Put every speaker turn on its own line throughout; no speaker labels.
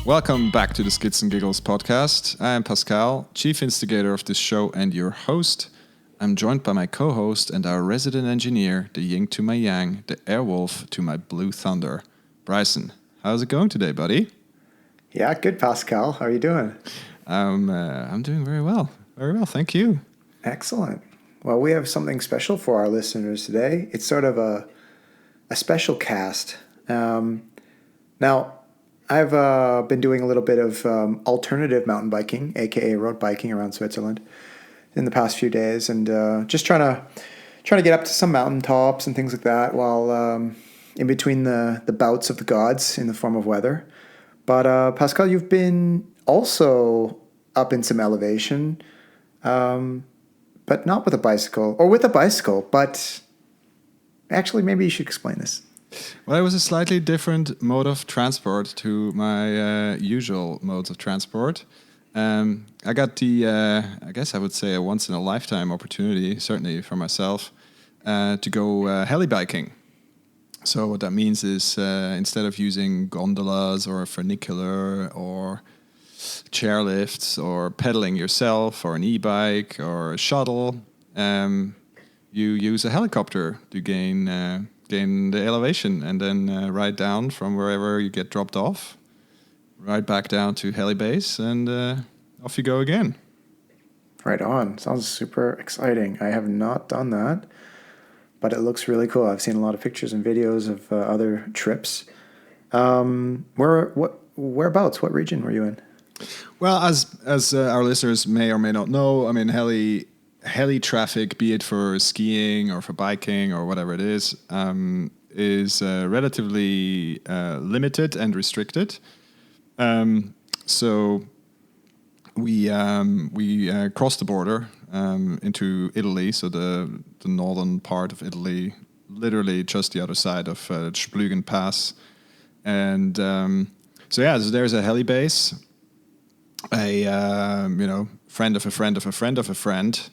Welcome back to the Skits and Giggles podcast. I am Pascal, chief instigator of this show and your host. I'm joined by my co-host and our resident engineer, the yin to my yang, the airwolf to my blue thunder, Bryson. How's it going today, buddy?
Yeah, good, Pascal. How are you doing?
I'm doing very well. Very well, thank you.
Excellent. Well, we have something special for our listeners today. It's sort of a special cast. Now, I've been doing a little bit of alternative mountain biking, aka road biking around Switzerland in the past few days, and just trying to get up to some mountain tops and things like that while in between the bouts of the gods in the form of weather. But Pascal, you've been also up in some elevation, but not with a bicycle, or with a bicycle, but actually maybe you should explain this.
Well, it was a slightly different mode of transport to my usual modes of transport. I got the, I guess I would say a once-in-a-lifetime opportunity, certainly for myself, to go heli biking. So what that means is instead of using gondolas or a funicular or chairlifts or pedaling yourself or an e-bike or a shuttle, you use a helicopter to gain the elevation and then ride down from wherever you get dropped off, ride back down to heli base, and off you go again.
Right on. Sounds super exciting. I have not done that, but it looks really cool. I've seen a lot of pictures and videos of other trips. Whereabouts? What region were you in?
Well, as our listeners may or may not know, I mean, heli traffic, be it for skiing or for biking or whatever it is relatively limited and restricted. So we crossed the border into Italy, so the northern part of Italy, literally just the other side of Splügen Pass, and so there's a heli base. A friend of a friend of a friend of a friend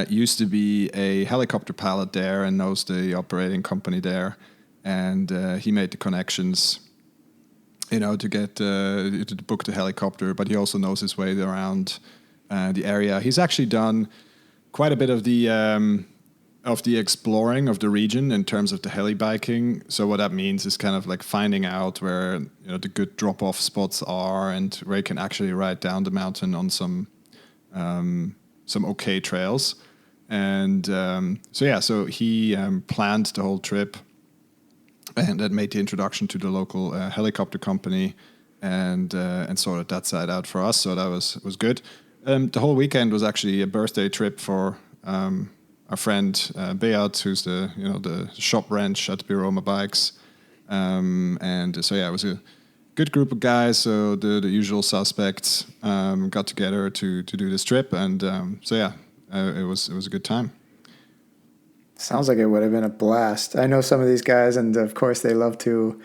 used to be a helicopter pilot there and knows the operating company there, and he made the connections, to get to book the helicopter. But he also knows his way around the area. He's actually done quite a bit of the exploring of the region in terms of the heli biking. So what that means is kind of like finding out where the good drop-off spots are and where you can actually ride down the mountain on some okay trails. And so he planned the whole trip and then made the introduction to the local helicopter company and sorted that side out for us. So that was good. The whole weekend was actually a birthday trip for our friend Beat, who's the shop wrench at Biroma Bikes. It was a good group of guys. So the usual suspects got together to do this trip, and it was a good time.
Sounds like it would have been a blast. I know some of these guys, and of course they love to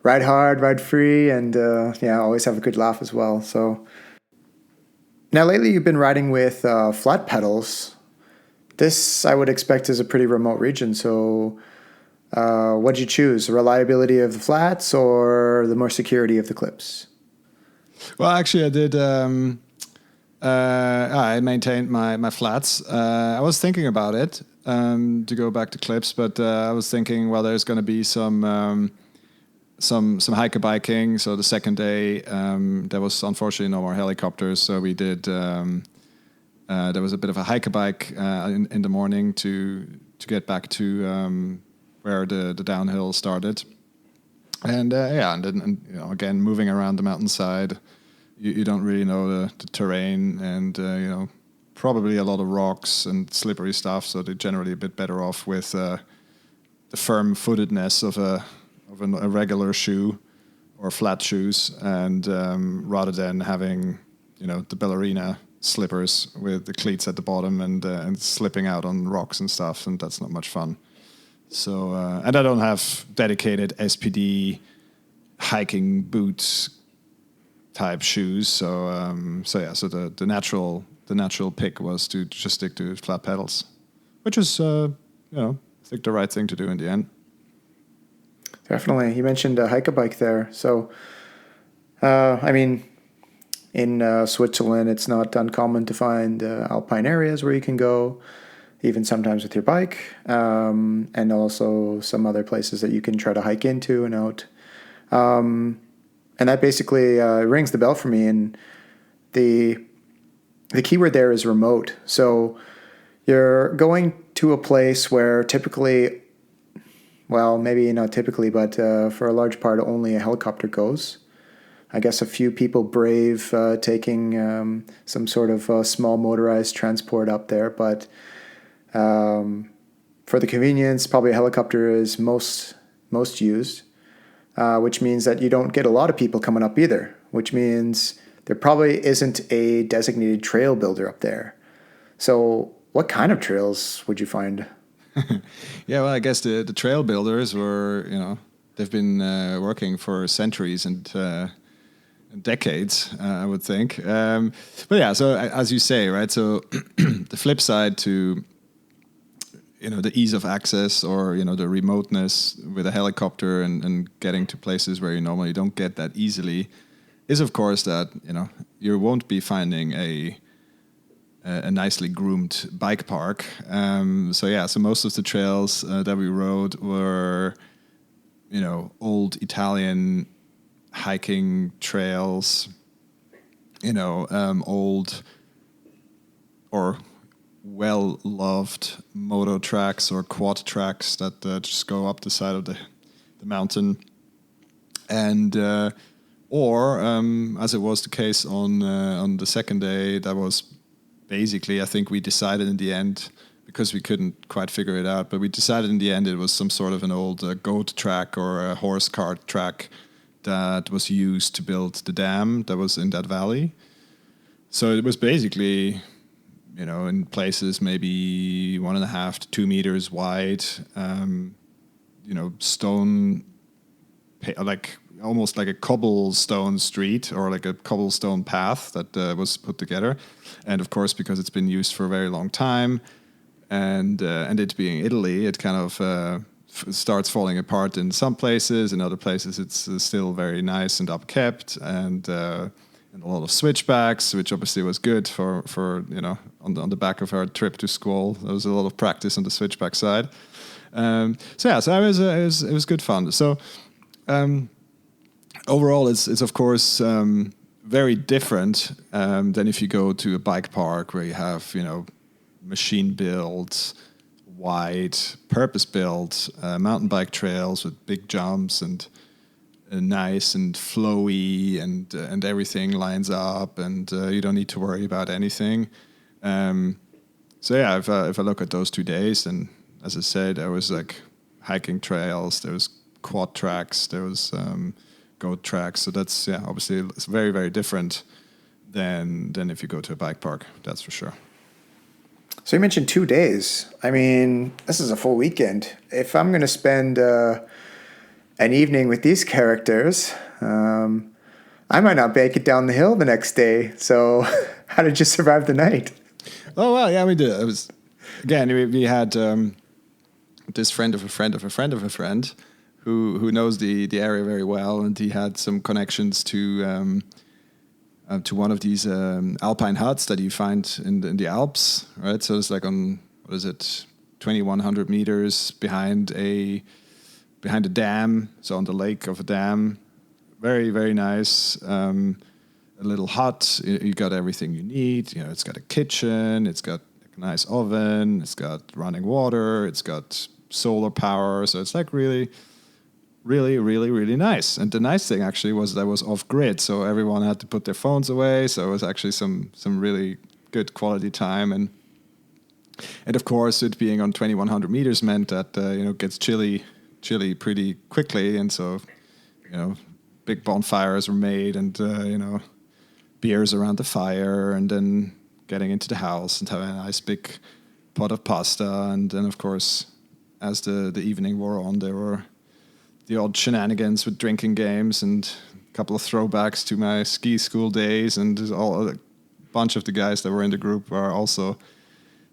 ride hard, ride free, and always have a good laugh as well. So now lately you've been riding with flat pedals. This I would expect is a pretty remote region. So what'd you choose? The reliability of the flats or the more security of the clips?
Well, actually I did. I maintained my flats. I was thinking about it to go back to clips, but I was thinking, well, there's going to be some hiker biking. So the second day, there was unfortunately no more helicopters. So we did. There was a bit of a hiker bike in the morning to get back to where the downhill started, and then again moving around the mountainside. You don't really know the terrain, and probably a lot of rocks and slippery stuff. So they're generally a bit better off with the firm-footedness of a regular shoe or flat shoes, and rather than having the ballerina slippers with the cleats at the bottom and slipping out on rocks and stuff, and that's not much fun. So and I don't have dedicated SPD hiking boots type shoes. So the natural pick was to just stick to flat pedals, which is I think the right thing to do in the end.
Definitely. You mentioned a hike-a-bike there. So I mean, in Switzerland, it's not uncommon to find alpine areas where you can go, even sometimes with your bike, and also some other places that you can try to hike into and out. And that basically rings the bell for me. And the keyword there is remote. So you're going to a place where typically, well, maybe not typically, but for a large part, only a helicopter goes. I guess a few people brave taking some sort of small motorized transport up there, but for the convenience, probably a helicopter is most used, which means that you don't get a lot of people coming up either, which means there probably isn't a designated trail builder up there. So what kind of trails would you find?
Yeah, well, I guess the trail builders were, they've been working for centuries and decades, I would think. But yeah, so as you say, right? So the flip side to the ease of access or the remoteness with a helicopter and getting to places where you normally don't get that easily is, of course, that you won't be finding a nicely groomed bike park. So most of the trails that we rode were old Italian hiking trails, old or well-loved moto tracks or quad tracks that just go up the side of the mountain, and or as it was the case on the second day, that was basically, I think we decided in the end, because we couldn't quite figure it out, but we decided in the end it was some sort of an old goat track or a horse cart track that was used to build the dam that was in that valley. So it was basically, in places maybe 1.5 to 2 meters wide, stone, like almost like a cobblestone street or like a cobblestone path that was put together. And of course, because it's been used for a very long time, and it being Italy, it kind of starts falling apart in some places. In other places, it's still very nice and upkept, and a lot of switchbacks, which obviously was good for on the back of our trip to Squall. There was a lot of practice on the switchback side. So it was good fun. So overall, it's of course very different than if you go to a bike park where you have machine built, wide, purpose-built mountain bike trails with big jumps and nice and flowy and everything lines up and you don't need to worry about anything. If I look at those 2 days, and as I said, there was like hiking trails, there was quad tracks, there was goat tracks. So that's obviously it's very, very different than if you go to a bike park. That's for sure.
So you mentioned 2 days. I mean, this is a full weekend. If I'm going to spend an evening with these characters, I might not make it down the hill the next day. So how did you survive the night?
Oh, well, yeah, we did. It was, again, we had this friend of a friend of a friend of a friend who knows the area very well, and he had some connections to one of these alpine huts that you find in the Alps, right? So it's like on, 2,100 meters behind a dam, so on the lake of a dam. Very, very nice. A little hut. You got everything you need. It's got a kitchen. It's got a nice oven. It's got running water. It's got solar power. So it's like really, really, really, really nice. And the nice thing actually was that was off grid, so everyone had to put their phones away. So it was actually some really good quality time. And of course, it being on 2,100 meters meant that it gets chilly pretty quickly, and so big bonfires were made, and beers around the fire, and then getting into the house and having a nice big pot of pasta, and then of course, as the evening wore on, there were the odd shenanigans with drinking games and a couple of throwbacks to my ski school days, and a bunch of the guys that were in the group are also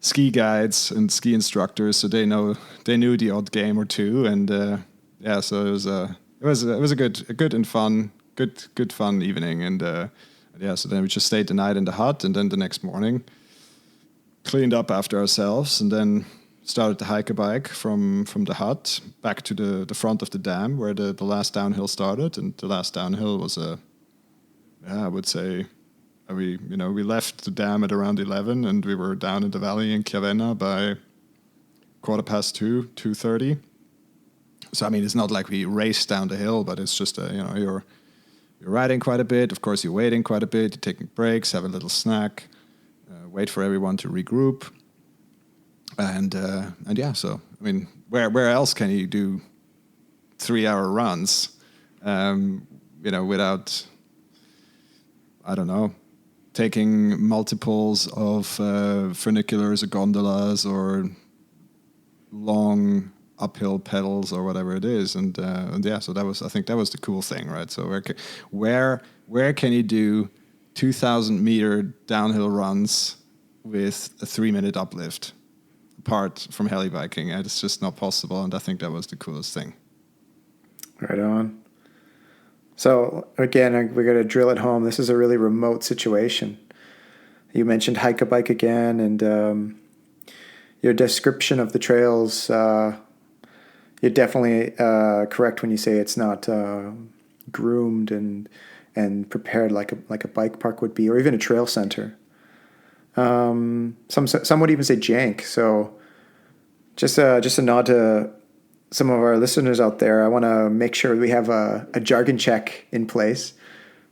ski guides and ski instructors, so they knew the odd game or two, and so it was a good and fun good fun evening. And yeah, so then we just stayed the night in the hut, and then the next morning cleaned up after ourselves, and then started to hike a bike from the hut back to the front of the dam where the last downhill started. And the last downhill was I would say we left the dam at around 11, and we were down in the valley in Chiavenna by 2:15, 2:30. So I mean, it's not like we raced down the hill, but it's just you're riding quite a bit. Of course, you're waiting quite a bit. You're taking breaks, have a little snack, wait for everyone to regroup, and yeah. So I mean, where else can you do 3-hour runs, without, I don't know, taking multiples of funiculars or gondolas or long uphill pedals or whatever it is, and yeah, so I think that was the cool thing, right? So where can you do 2,000 meter downhill runs with a 3-minute uplift apart from heli biking? It's just not possible, and I think that was the coolest thing.
Right on. So again, we're going to drill it home. This is a really remote situation. You mentioned hike a bike again, and your description of the trails, you're definitely correct when you say it's not groomed and prepared like a bike park would be, or even a trail center. Some would even say jank. So just a nod to some of our listeners out there. I want to make sure we have a jargon check in place.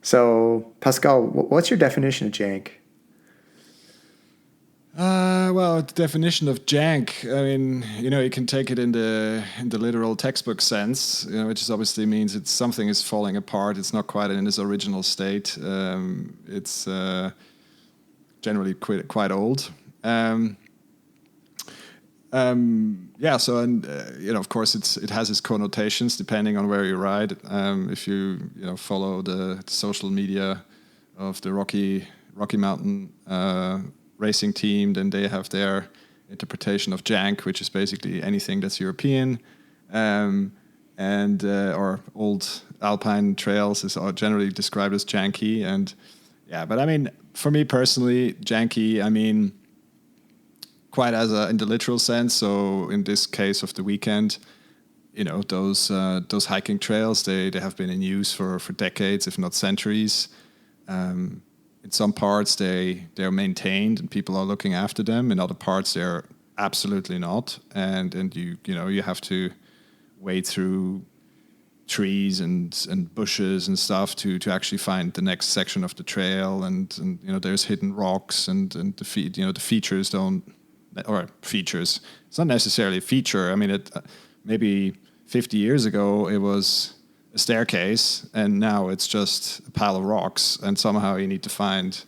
So Pascal, what's your definition of jank?
Well, the definition of jank, I mean, you can take it in the literal textbook sense, which obviously means something is falling apart. It's not quite in its original state. It's generally quite old. Yeah. So, and of course, it has its connotations depending on where you ride. If you follow the social media of the Rocky Mountain racing team, then they have their interpretation of jank, which is basically anything that's European, and or old alpine trails is generally described as janky. And yeah, but I mean, for me personally, janky, I mean, quite in the literal sense. So in this case of the weekend, those hiking trails, they have been in use for decades, if not centuries. In some parts, they're maintained and people are looking after them. In other parts, they're absolutely not. And you have to wade through trees and bushes and stuff to actually find the next section of the trail. And there's hidden rocks and the features don't, or features. It's not necessarily a feature. I mean, maybe 50 years ago it was a staircase, and now it's just a pile of rocks, and somehow you need to find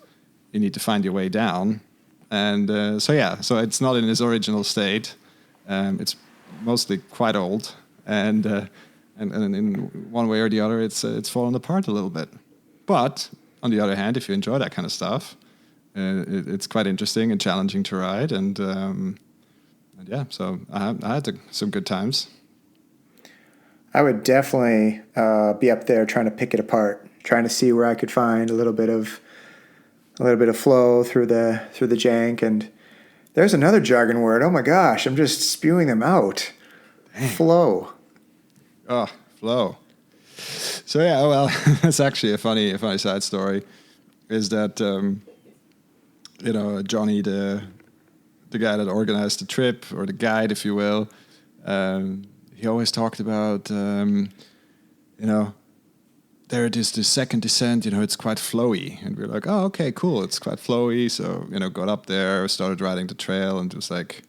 your way down. And so it's not in its original state. It's mostly quite old, and in one way or the other, it's fallen apart a little bit. But on the other hand, if you enjoy that kind of stuff, it's quite interesting and challenging to ride, and yeah, so I had some good times.
I would definitely be up there trying to pick it apart, trying to see where I could find a little bit of flow through the jank. And there's another jargon word. Oh my gosh, I'm just spewing them out. Dang. Flow.
Oh, flow. So yeah, well, that's actually a funny side story. Is that Johnny, the guy that organized the trip, or the guide, if you will. He always talked about, there it is, the second descent, it's quite flowy. And we were like, oh, okay, cool, it's quite flowy. So, got up there, started riding the trail, and it was like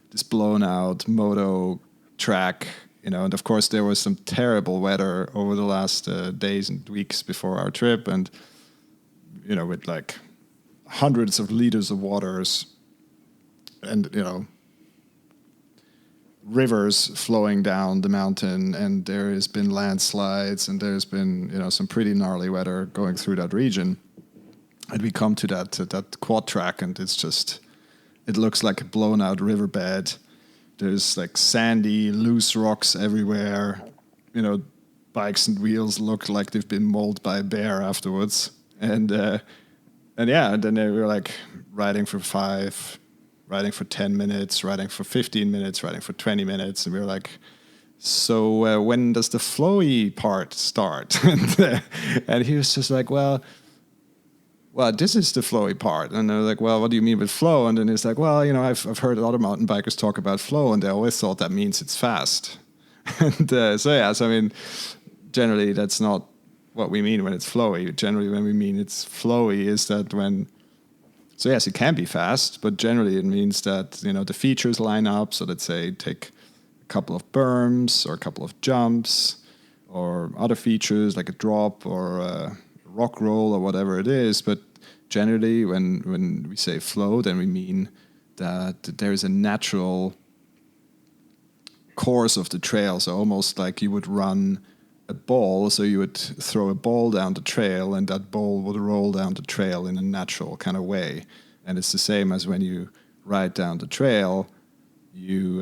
this blown out moto track, and of course there was some terrible weather over the last days and weeks before our trip. And, with like hundreds of liters of waters and, rivers flowing down the mountain, and there has been landslides, and there's been some pretty gnarly weather going through that region. And we come to that quad track, and it looks like a blown out riverbed. There's like sandy, loose rocks everywhere, bikes and wheels look like they've been mauled by a bear afterwards. And yeah, and then they were like riding for 5, riding for 10 minutes, riding for 15 minutes, riding for 20 minutes. And we were like, so when does the flowy part start? And he was just like, well, this is the flowy part. And I was like, well, what do you mean with flow? And then he's like, well, I've heard other mountain bikers talk about flow, and they always thought that means it's fast. And so I mean, generally that's not what we mean when it's flowy. Generally, when we mean it's flowy is that so yes, it can be fast, but generally it means that, the features line up. So let's say take a couple of berms or a couple of jumps or other features like a drop or a rock roll or whatever it is. But generally when we say flow, then we mean that there is a natural course of the trail. So almost like you would run a ball, so you would throw a ball down the trail and that ball would roll down the trail in a natural kind of way. And it's the same as when you ride down the trail, you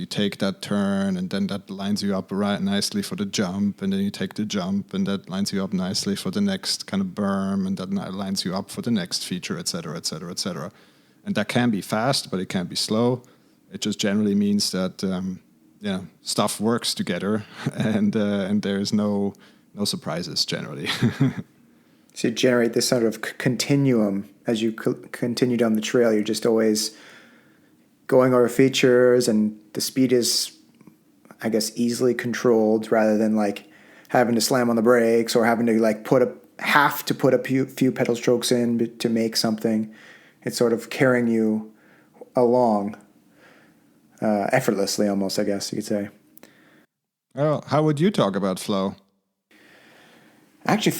take that turn and then that lines you up right nicely for the jump, and then you take the jump and that lines you up nicely for the next kind of berm, and that lines you up for the next feature, et cetera, et cetera, et cetera. And that can be fast, but it can be slow. It just generally means that stuff works together, and there's no surprises generally.
So you generate this sort of continuum as you continue down the trail. You're just always going over features, and the speed is, I guess, easily controlled rather than like having to slam on the brakes or having to like have to put a few pedal strokes in to make something. It's sort of carrying you along effortlessly, almost, I guess you could say.
Well, how would you talk about flow?
Actually,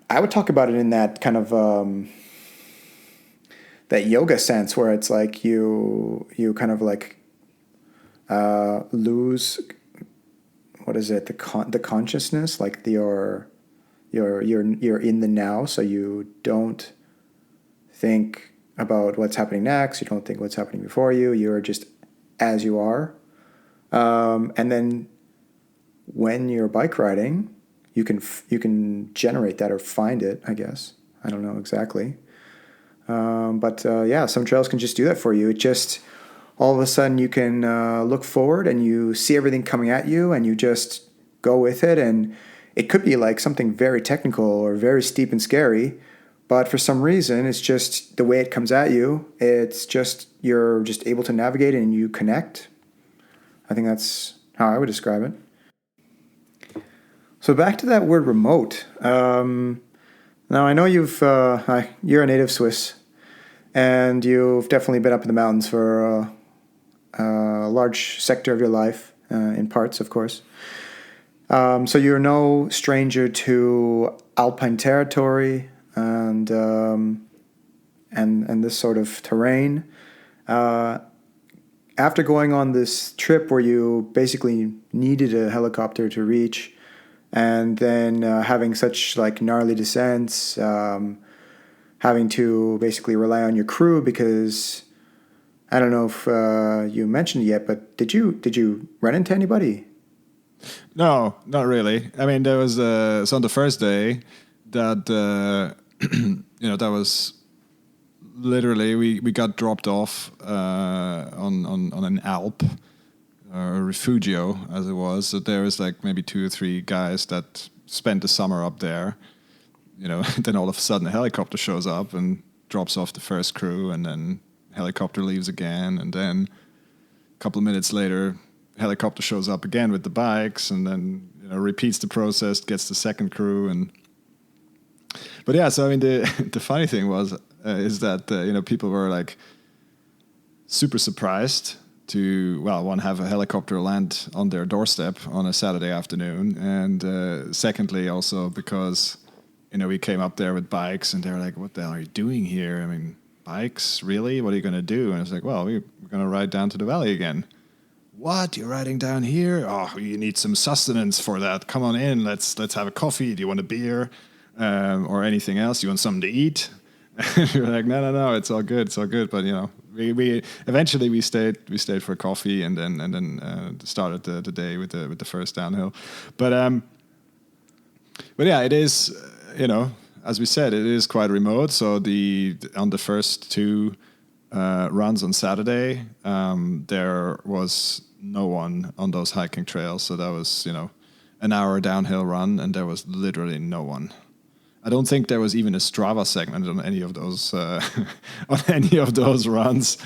I would talk about it in that kind of that yoga sense where it's like you kind of like lose, what is it, the consciousness, like you're in the now, so you don't think about what's happening next. You don't think what's happening before you. You're just as you are. And then when you're bike riding, you can generate that or find it, I guess. I don't know exactly. But some trails can just do that for you. It just, all of a sudden you can look forward and you see everything coming at you and you just go with it. And it could be like something very technical or very steep and scary, but for some reason, it's just the way it comes at you. It's just, you're just able to navigate it and you connect. I think that's how I would describe it. So back to that word remote. Now I know you're a native Swiss, and you've definitely been up in the mountains for a large sector of your life, in parts, of course. So you're no stranger to alpine territory and this sort of terrain. After going on this trip where you basically needed a helicopter to reach, and then having such like gnarly descents, having to basically rely on your crew because I don't know if you mentioned it yet, but did you run into anybody?
No, not really. I mean, there was so on the first day that that was literally we got dropped off on an Alp, or refugio as it was. So there was like maybe 2 or 3 guys that spent the summer up there. Then all of a sudden a helicopter shows up and drops off the first crew, and then helicopter leaves again, and then a couple of minutes later helicopter shows up again with the bikes, and then repeats the process, gets the second crew. But yeah, so I mean the funny thing is that people were like super surprised to have a helicopter land on their doorstep on a Saturday afternoon, and secondly also because we came up there with bikes, and they were like, "What the hell are you doing here? I mean, bikes, really? What are you going to do?" And I was like, "Well, we're going to ride down to the valley again." "What? You're riding down here? Oh, you need some sustenance for that. Come on in. Let's have a coffee. Do you want a beer or anything else? You want something to eat?" You're like, no, it's all good. But we eventually we stayed for coffee and then started the day with the first downhill, but yeah, it is as we said, it is quite remote. So on the first two runs on Saturday, there was no one on those hiking trails. So that was an hour downhill run, and there was literally no one. I don't think there was even a Strava segment on any of those runs,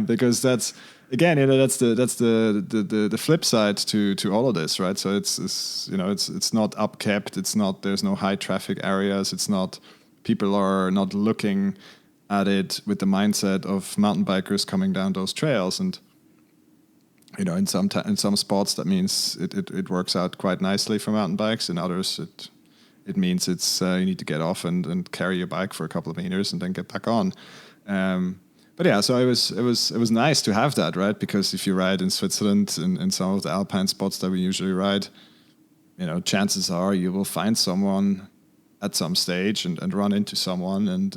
because that's again, that's the flip side to all of this, right? So it's not upkept, there's no high traffic areas, people are not looking at it with the mindset of mountain bikers coming down those trails, and in some spots that means it works out quite nicely for mountain bikes. In others, it means you need to get off and carry your bike for a couple of meters and then get back on. But yeah, so it was nice to have that, right? Because if you ride in Switzerland in some of the alpine spots that we usually ride, chances are you will find someone at some stage and run into someone, and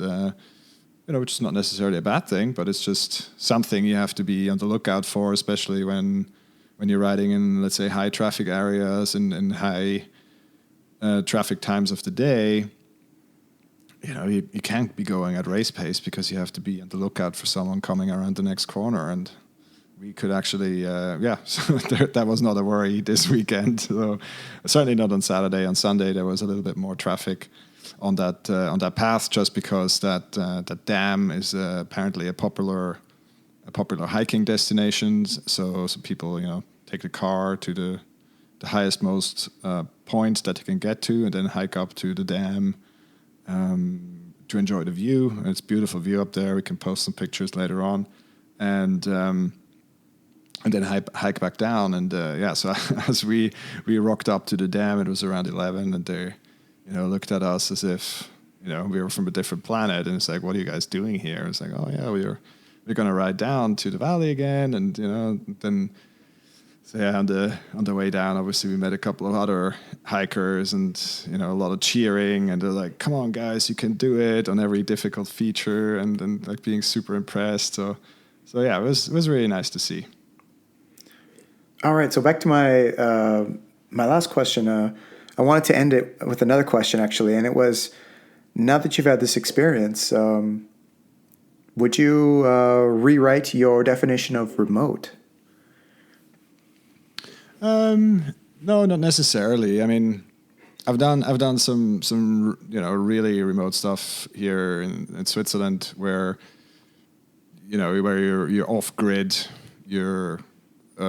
which is not necessarily a bad thing, but it's just something you have to be on the lookout for, especially when you're riding in, let's say, high traffic areas and high traffic times of the day. You can't be going at race pace because you have to be on the lookout for someone coming around the next corner. And we could actually, so that was not a worry this weekend. So certainly not on Saturday. On Sunday, there was a little bit more traffic on that path, just because that dam is apparently a popular hiking destination. So people, take the car to the highest most point that you can get to, and then hike up to the dam to enjoy the view. It's a beautiful view up there. We can post some pictures later on, and then hike back down. And so as we rocked up to the dam, it was around 11, and they looked at us as if we were from a different planet, and it's like, what are you guys doing here? It's like, oh yeah, we're going to ride down to the valley again, and then. So yeah, on the way down, obviously we met a couple of other hikers, and a lot of cheering, and they're like, "Come on, guys, you can do it!" on every difficult feature, and like being super impressed. So yeah, it was really nice to see.
All right, so back to my my last question. I wanted to end it with another question, actually, and it was, now that you've had this experience, would you rewrite your definition of remote?
No, not necessarily. I mean, I've done some really remote stuff here in Switzerland where you're off grid. You're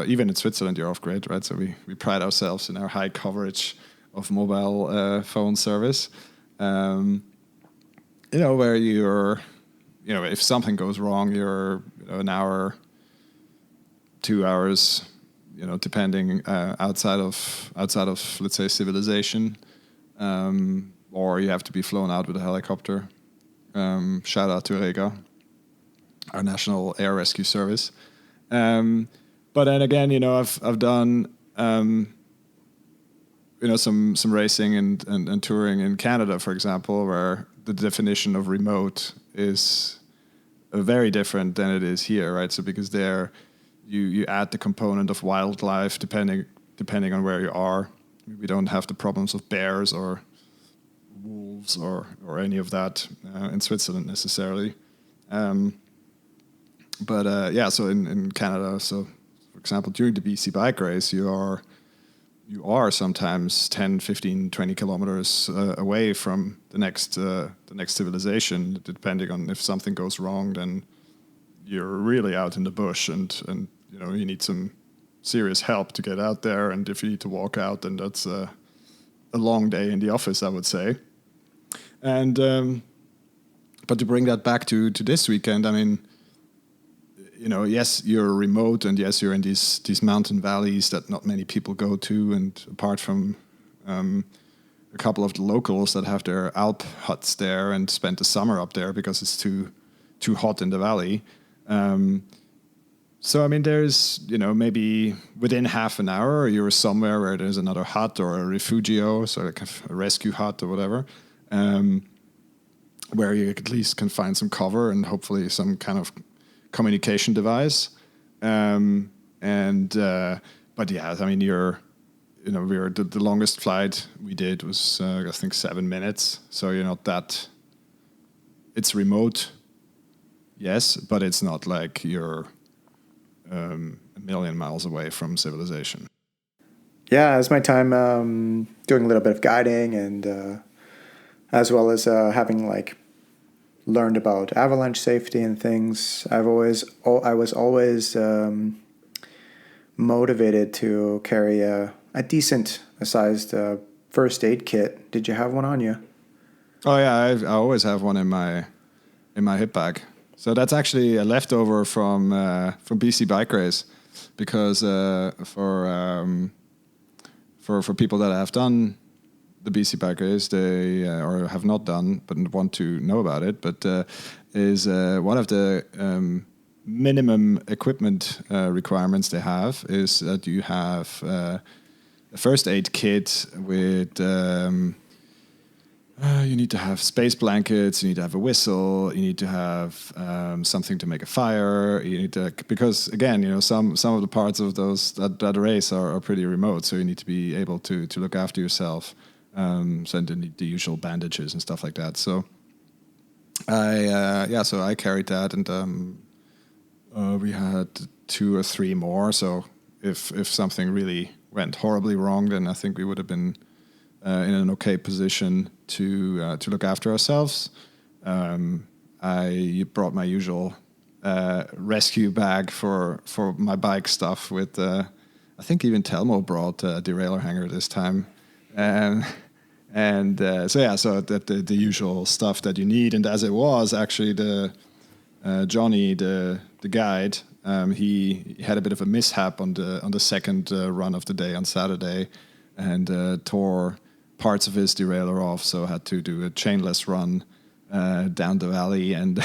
even in Switzerland you're off grid, right? So we pride ourselves in our high coverage of mobile phone service. Where you're if something goes wrong, you're an hour, 2 hours. Depending outside of let's say civilization, or you have to be flown out with a helicopter. Shout out to Rega, our national air rescue service. But then again, I've done some racing and touring in Canada, for example, where the definition of remote is very different than it is here, right? So because there. You add the component of wildlife depending on where you are. We don't have the problems of bears or wolves or any of that in Switzerland necessarily. So in Canada, so for example, during the BC bike race, you are sometimes 10, 15, 20 kilometers away from the next civilization. Depending on if something goes wrong, then you're really out in the bush, and you need some serious help to get out there. And if you need to walk out, then that's a long day in the office, I would say. And but to bring that back to this weekend, I mean, yes, you're remote, and yes, you're in these mountain valleys that not many people go to, and apart from a couple of the locals that have their Alp huts there and spend the summer up there because it's too hot in the valley. So, I mean, there's, maybe within half an hour, you're somewhere where there's another hut or a refugio, so like a rescue hut or whatever, where you at least can find some cover and hopefully some kind of communication device. But yeah, I mean, the longest flight we did was I think 7 minutes. So you're not that. It's remote, yes, but it's not like you're a million miles away from civilization.
Yeah, as my time doing a little bit of guiding and as well as having like learned about avalanche safety and things, I was always motivated to carry a decent sized first aid kit. Did you have one on you?
Oh yeah, I always have one in my hip bag. So that's actually a leftover from BC Bike Race, because for people that have done the BC Bike Race, they or have not done but want to know about it, but is one of the minimum equipment requirements they have is that you have a first aid kit with. You need to have space blankets. You need to have a whistle. You need to have something to make a fire. You need to, because again, some of the parts of that race are pretty remote, so you need to be able to look after yourself. So the usual bandages and stuff like that. So I carried that, and we had 2 or 3 more. So if something really went horribly wrong, then I think we would have been in an okay position to look after ourselves. I brought my usual rescue bag for my bike stuff. With I think even Telmo brought a derailleur hanger this time, so the usual stuff that you need. And as it was actually the Johnny, the guide, he had a bit of a mishap on the second run of the day on Saturday, and tore parts of his derailleur off, so had to do a chainless run down the valley, and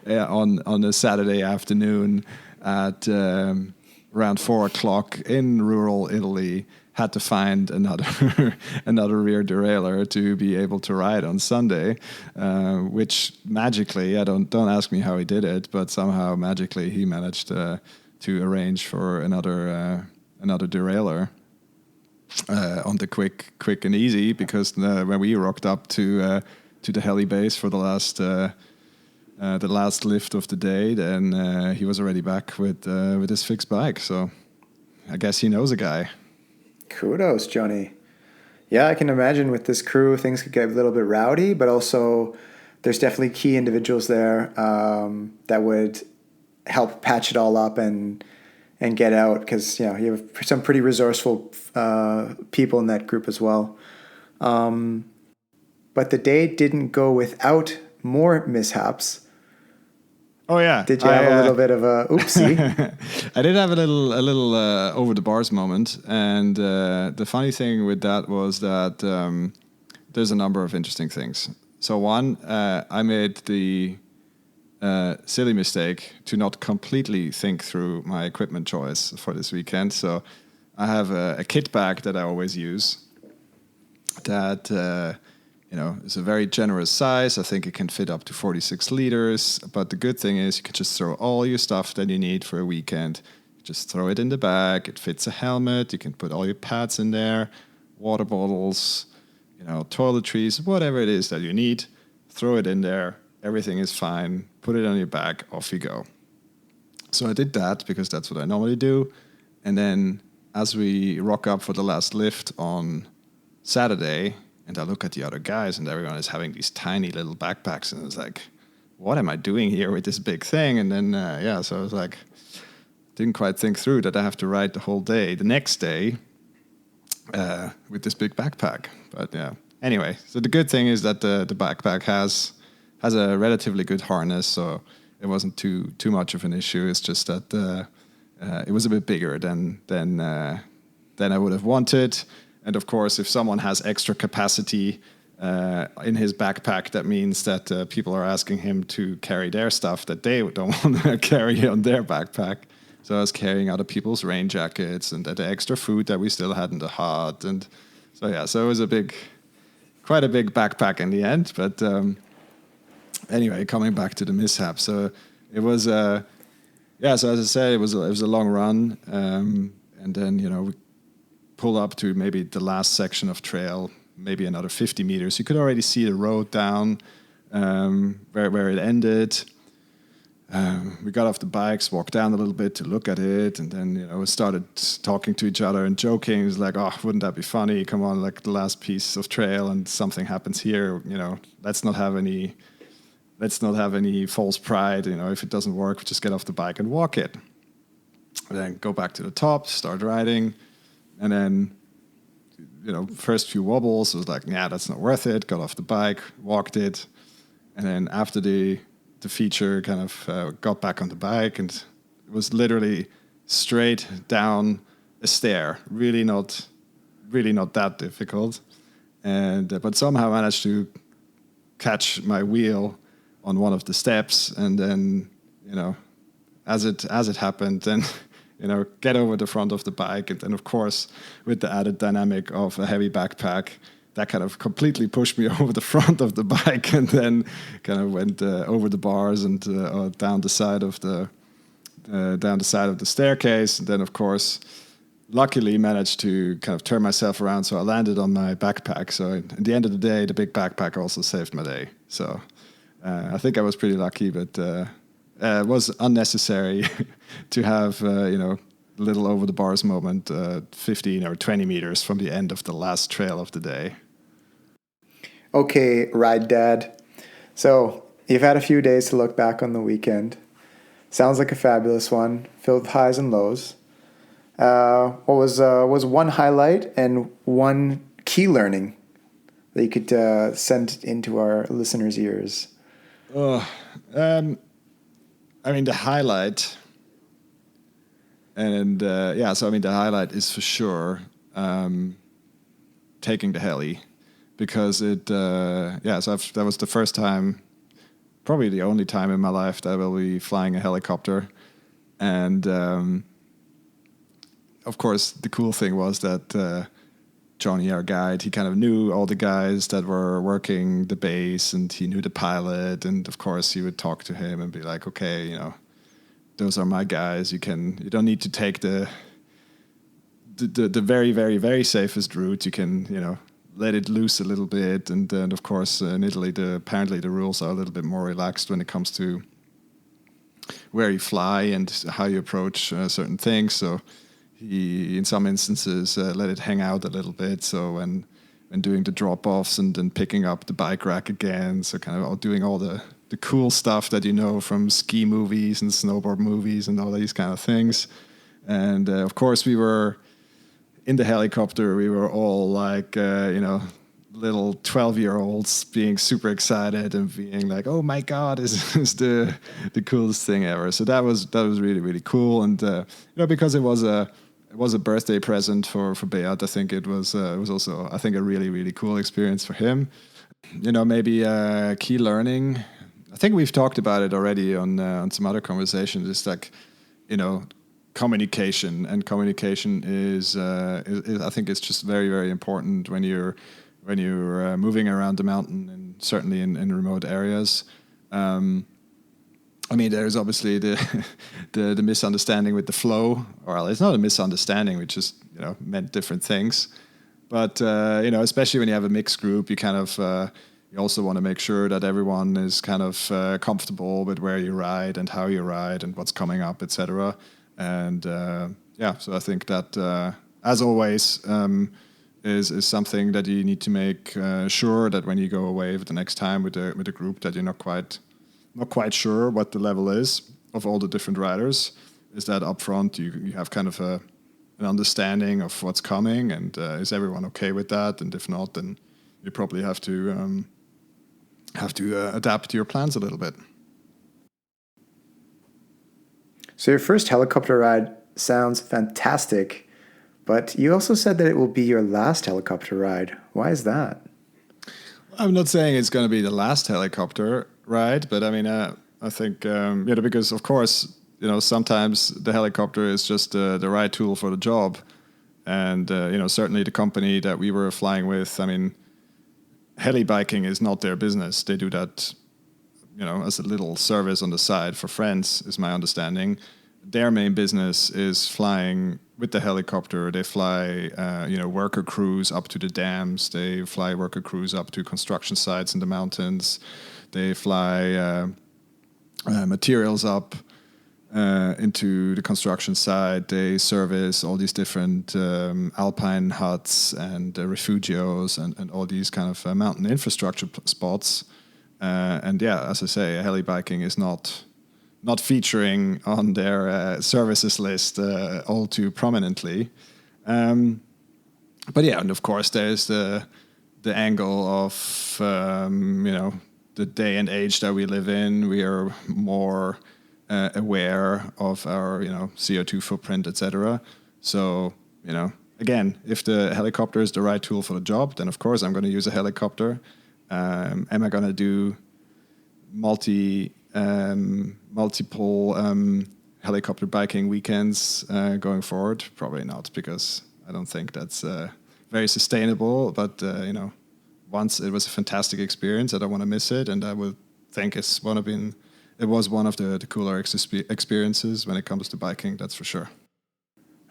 on a Saturday afternoon at around 4:00 in rural Italy, had to find another rear derailleur to be able to ride on Sunday, which magically, don't ask me how he did it, but somehow magically he managed to arrange for another derailleur. On the quick and easy, because when we rocked up to the Heli base for the last lift of the day, then he was already back with his fixed bike. So I guess he knows a guy.
Kudos, Johnny. Yeah, I can imagine with this crew things could get a little bit rowdy, but also there's definitely key individuals there that would help patch it all up and get out, because you have some pretty resourceful people in that group as well. But the day didn't go without more mishaps.
Oh yeah,
did you have a little bit of a oopsie?
I did have a little over the bars moment, and the funny thing with that was that there's a number of interesting things. So one, I made the silly mistake to not completely think through my equipment choice for this weekend. So I have a kit bag that I always use that is a very generous size. I think it can fit up to 46 liters. But the good thing is you can just throw all your stuff that you need for a weekend. Just throw it in the bag. It fits a helmet. You can put all your pads in there, water bottles, toiletries, whatever it is that you need. Throw it in there. Everything is fine. Put it on your back. Off you go. So I did that because that's what I normally do. And then as we rock up for the last lift on Saturday, and I look at the other guys, and everyone is having these tiny little backpacks, and it's like, what am I doing here with this big thing? And then, so I was like, didn't quite think through that I have to ride the whole day, the next day, with this big backpack. But yeah, anyway, so the good thing is that the backpack has a relatively good harness, so it wasn't too much of an issue. It's just that it was a bit bigger than I would have wanted. And of course, if someone has extra capacity in his backpack, that means that people are asking him to carry their stuff that they don't want to carry on their backpack. So I was carrying other people's rain jackets and the extra food that we still had in the hut. And so it was quite a big backpack in the end. But anyway, coming back to the mishap. So it was yeah, so as I said, it was a long run, and then we pulled up to maybe the last section of trail, maybe another 50 meters. You could already see the road down where it ended. We got off the bikes, walked down a little bit to look at it, and then we started talking to each other and joking. It was like, oh, wouldn't that be funny? Come on, like the last piece of trail, and something happens here. Let's not have any false pride. If it doesn't work, we just get off the bike and walk it. And then go back to the top, start riding, and then first few wobbles, it was like, yeah, that's not worth it. Got off the bike, walked it, and then after the feature, kind of got back on the bike, and it was literally straight down a stair. Really not that difficult, and but somehow managed to catch my wheel on one of the steps, and then as it happened, then get over the front of the bike, and then of course with the added dynamic of a heavy backpack, that kind of completely pushed me over the front of the bike, and then kind of went over the bars and down the side of the staircase. And then, of course, luckily managed to kind of turn myself around, so I landed on my backpack. So at the end of the day, the big backpack also saved my day. So I think I was pretty lucky, but it was unnecessary to have little over the bars moment 15 or 20 meters from the end of the last trail of the day.
Okay, ride dad. So you've had a few days to look back on the weekend. Sounds like a fabulous one, filled with highs and lows. What was one highlight and one key learning that you could send into our listeners' ears?
The highlight, and the highlight is for sure taking the heli, because that was the first time, probably the only time in my life that I will be flying a helicopter. And of course, the cool thing was that Johnny, our guide, he kind of knew all the guys that were working the base, and he knew the pilot. And of course, he would talk to him and be like, okay, those are my guys. You don't need to take the very, very, very safest route. You can, let it loose a little bit. And then, of course, in Italy, apparently the rules are a little bit more relaxed when it comes to where you fly and how you approach certain things. So he, in some instances, let it hang out a little bit. So when doing the drop-offs and then picking up the bike rack again, so kind of doing all the cool stuff that from ski movies and snowboard movies and all these kind of things. And of course, we were in the helicopter. We were all like, little 12-year-olds being super excited and being like, "Oh my God, this is the coolest thing ever!" So that was really, really cool. And because it was a birthday present for Beat, I think it was also, I think, a really, really cool experience for him. Maybe key learning. I think we've talked about it already on some other conversations. It's like, communication, and communication is I think it's just very, very important when you're moving around the mountain, and certainly in remote areas. There's obviously the misunderstanding with the flow. Well, it's not a misunderstanding; we just meant different things. But especially when you have a mixed group, you kind of you also want to make sure that everyone is kind of comfortable with where you ride and how you ride and what's coming up, etc. And so I think that as always is something that you need to make sure that when you go away for the next time with a group, that you're not quite sure what the level is of all the different riders. Is that up front you have kind of an understanding of what's coming, and is everyone okay with that? And if not, then you probably have to adapt your plans a little bit.
So your first helicopter ride sounds fantastic, but you also said that it will be your last helicopter ride. Why is that?
I'm not saying it's going to be the last helicopter ride, but I think because of course sometimes the helicopter is just the right tool for the job, and certainly the company that we were flying with. Heli biking is not their business. They do that, as a little service on the side for friends, is my understanding. their main business is flying with the helicopter. They fly, worker crews up to the dams. They fly worker crews up to construction sites in the mountains. They fly materials up into the construction site. They service all these different alpine huts and refugios and all these kind of mountain infrastructure spots. As I say, heli biking is not featuring on their services list all too prominently. And of course there's the angle of the day and age that we live in. We are more aware of our CO2 footprint, etc. So again, if the helicopter is the right tool for the job, then of course I'm going to use a helicopter. Am I going to do multiple helicopter biking weekends going forward? Probably not, because I don't think that's very sustainable. But once it was a fantastic experience, I don't want to miss it, and I would think it was one of the cooler experiences when it comes to biking. That's for sure.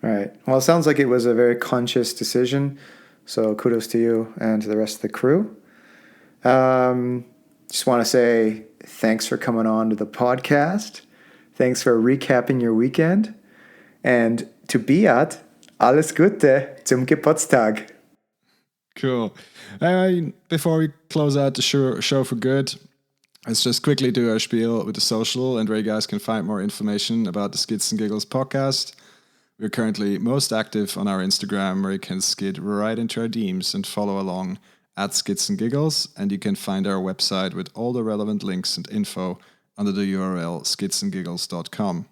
All right. Well, it sounds like it was a very conscious decision. So kudos to you and to the rest of the crew. Just want to say thanks for coming on to the podcast. Thanks for recapping your weekend. And to Beat, alles Gute zum Geburtstag.
Cool. Before we close out the show for good, let's just quickly do our spiel with the social and where you guys can find more information about the Skids and Giggles podcast. We're currently most active on our Instagram, where you can skid right into our DMs and follow along at Skids and Giggles, and you can find our website with all the relevant links and info under the URL skidsandgiggles.com.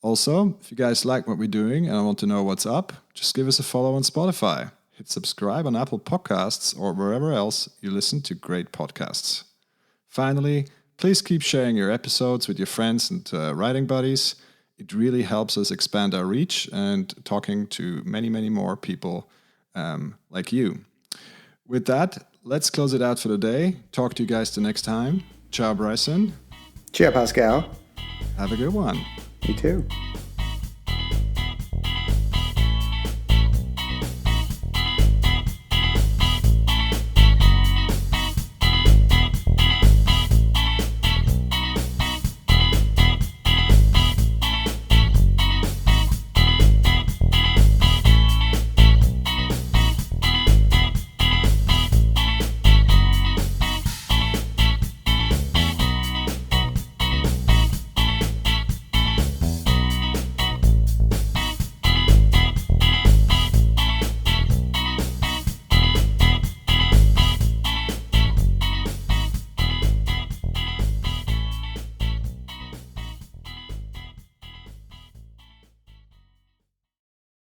Also, if you guys like what we're doing and want to know what's up, just give us a follow on Spotify. Hit subscribe on Apple Podcasts or wherever else you listen to great podcasts. Finally, please keep sharing your episodes with your friends and riding buddies. It really helps us expand our reach and talking to many, many more people like you. With that, let's close it out for the day. Talk to you guys the next time. Ciao, Bryson.
Ciao, Pascal.
Have a good one.
You too.